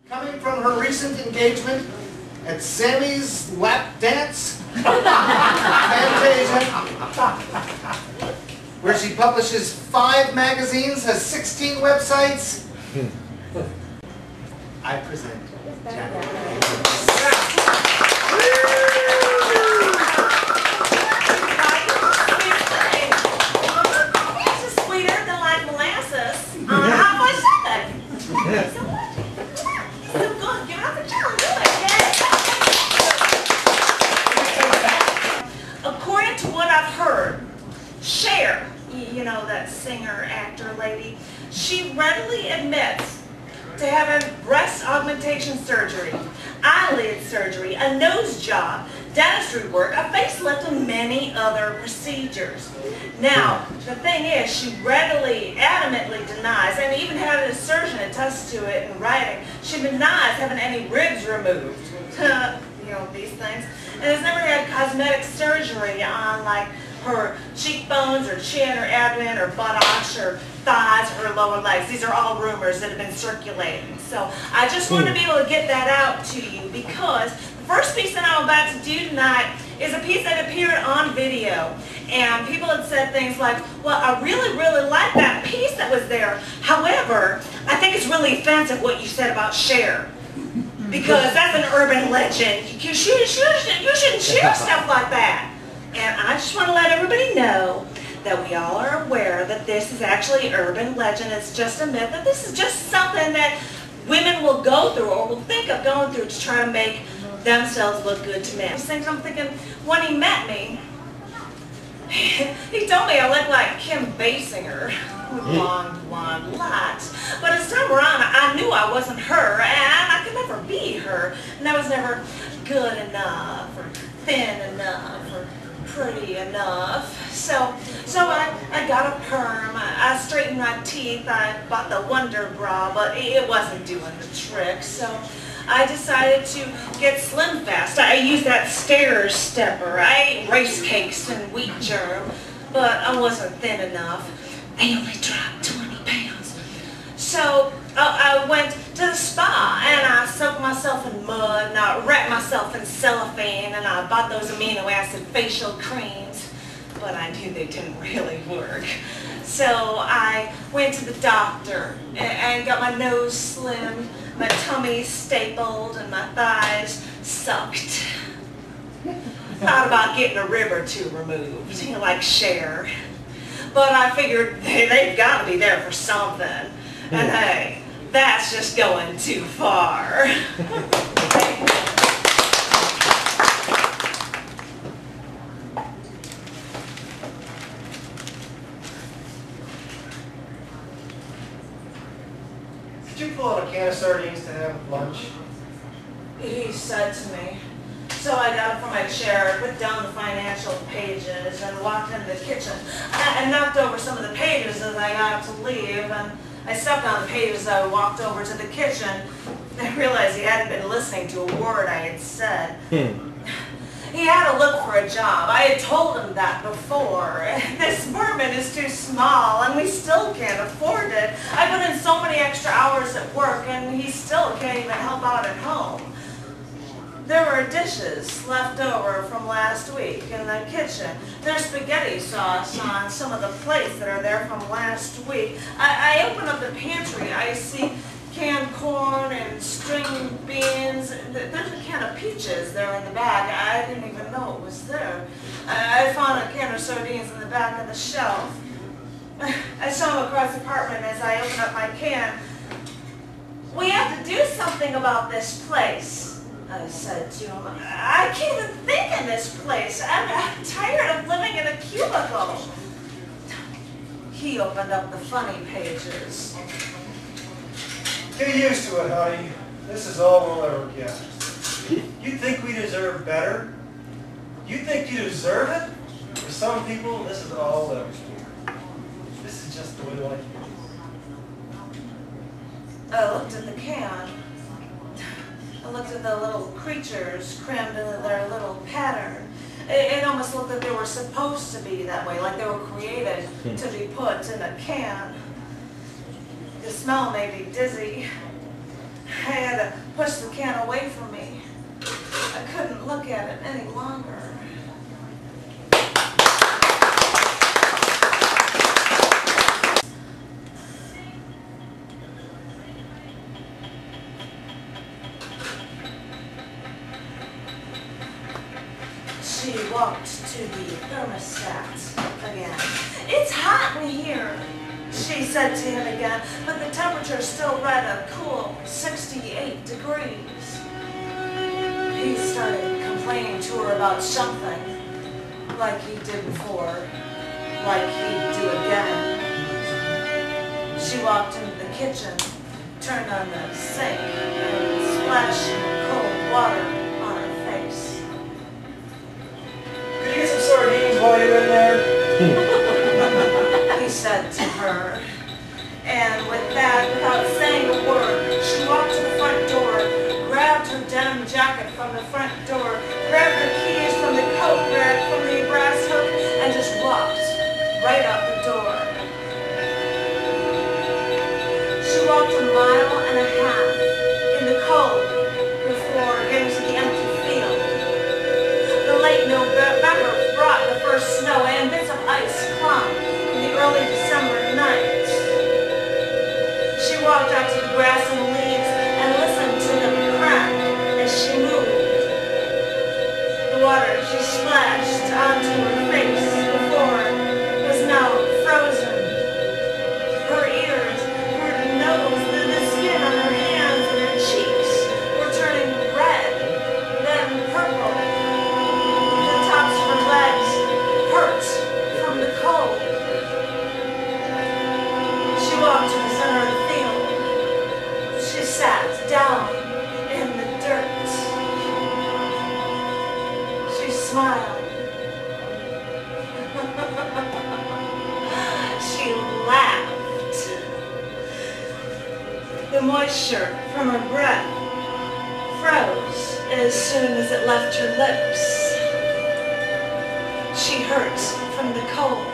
Coming from her recent engagement at Sammy's Lap Dance Fantasia, where she publishes 5 magazines, has 16 websites, I present Janet Kuypers. According to what I've heard, Cher, you know, that singer, actor lady, she readily admits to having breast augmentation surgery, eyelid surgery, a nose job, dentistry work, a facelift, and many other procedures. Now, the thing is, she readily, adamantly denies, and even had a surgeon attest to it in writing, she denies having any ribs removed. You know, these things. And has never had cosmetic surgery on, like, her cheekbones or chin or abdomen or buttocks or thighs or her lower legs. These are all rumors that have been circulating. So I just want to be able to get that out to you, because the first piece that I'm about to do tonight is a piece that appeared on video. And people had said things like, well, I really, really like that piece that was there. However, I think it's really offensive what you said about Cher. Because that's an urban legend. You shouldn't share stuff like that. And I just want to let everybody know that we all are aware that this is actually urban legend. It's just a myth. That this is just something that women will go through or will think of going through to try to make themselves look good to men. I'm thinking, when he met me, he told me I looked like Kim Basinger with long blonde locks. But as time went on, I knew I wasn't her, and I could never be her. And I was never good enough, or thin enough, or pretty enough. So I got a perm, I straightened my teeth, I bought the Wonder Bra, but it wasn't doing the trick. So I decided to get slim fast. I used that stair stepper. I ate rice cakes and wheat germ, but I wasn't thin enough. I only dropped 20 pounds. So I went to the spa and I soaked myself in mud and I wrapped myself in cellophane and I bought those amino acid facial creams, but I knew they didn't really work. So I went to the doctor and got my nose slimmed, my tummy stapled, and my thighs sucked. Thought about getting a rib or two removed, you know, like Cher. But I figured they've got to be there for something. And hey, that's just going too far. Did you pull out a can of sardines to have lunch? He said to me. So I got up from my chair, put down the financial pages, and walked into the kitchen. I knocked over some of the pages as I got up to leave, and I stepped on the pages as I walked over to the kitchen. I realized he hadn't been listening to a word I had said. He had to look for a job. I had told him that before. This apartment is too small, and we still can't afford it. I put in so many extra hours at work, and he still can't even help out at home. There were dishes left over from last week in the kitchen. There's spaghetti sauce on some of the plates that are there from last week. I open up the pantry. I see canned corn and string beans. There's a can of peaches there in the bag. I didn't even know it was there. I found a can of sardines in the back of the shelf. I saw him across the apartment as I opened up my can. We have to do something about this place, I said to him. I can't even think in this place. I'm tired of living in a cubicle. He opened up the funny pages. Get used to it, honey. This is all we'll ever get. You think we deserve better? You think you deserve it? For some people, this is all they'll get. This is just the way life is. I looked at the can. I looked at the little creatures crammed into their little pattern. It almost looked like they were supposed to be that way, like they were created to be put in a can. The smell made me dizzy. I had to push the can away from me. I couldn't look at it any longer. She walked to the thermostat again. "It's hot in here," she said to him again, but the temperature still read a cool 68 degrees. He started complaining to her about something, like he did before, like he'd do again. She walked into the kitchen, turned on the sink, and splashed cold water on her face. Could you get some sardines while you're in there? He said to her. And with that, without saying a word, she walked to the front door, grabbed her denim jacket from the front door, grabbed her keys from the coat rack from the brass hook, and just walked right out the door. She walked a mile and a half in the cold before getting to the empty field. The late November brought the first snow, and bits of ice clung in the early December night. She walked out to the grass and leaves and listened to them crack as she moved. The water she splashed onto her face before was now frozen. Her ears, her nose, the skin on her hands and her cheeks were turning red, then purple. The tops of her legs hurt from the cold. She walked to the center of the field. She sat down in the dirt. She smiled. She laughed. The moisture from her breath froze as soon as it left her lips. She hurt from the cold.